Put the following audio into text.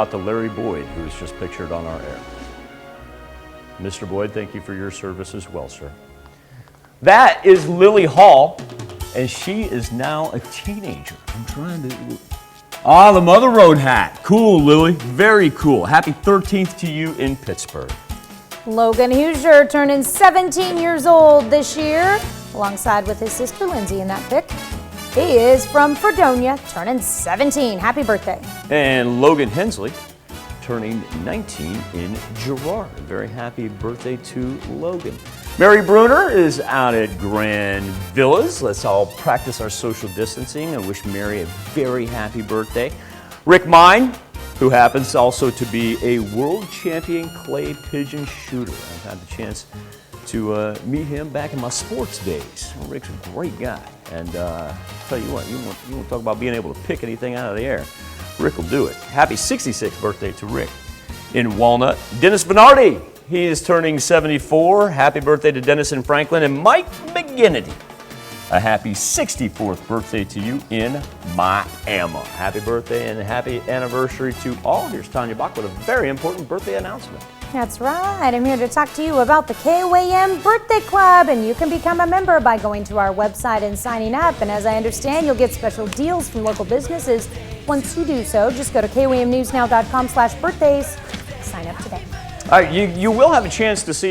Out to Larry Boyd, who is just pictured on our air. Mr. Boyd, thank you for your service as well, sir. That is Lily Hall, and she is now a teenager. I'm trying to... Ah, the Mother Road hat. Cool, Lily. Very cool. Happy 13th to you in Pittsburgh. Logan Hosier turning 17 years old this year, alongside with his sister Lindsay in that pic. He is from Fredonia, turning 17. Happy birthday. And Logan Hensley turning 19 in Girard. Very happy birthday to Logan. Mary Bruner is out at Grand Villas. Let's all practice our social distancing and wish Mary a very happy birthday. Rick Mine, who happens also to be a world champion clay pigeon shooter. I've had the chance to meet him back in my sports days. Well, Rick's a great guy. And tell you what, you want to talk about being able to pick anything out of the air. Rick will do it. Happy 66th birthday to Rick. In Walnut, Dennis Bernardi. He is turning 74. Happy birthday to Dennis and Franklin. And Mike McGinnity. A happy 64th birthday to you in Miami. Happy birthday and happy anniversary to all. Here's Tanya Bach with a very important birthday announcement. That's right. I'm here to talk to you about the KOAM Birthday Club, and you can become a member by going to our website and signing up. And as I understand, you'll get special deals from local businesses once you do so. Just go to KOAMnewsnow.com/birthdays. Sign up today. All right, you will have a chance to see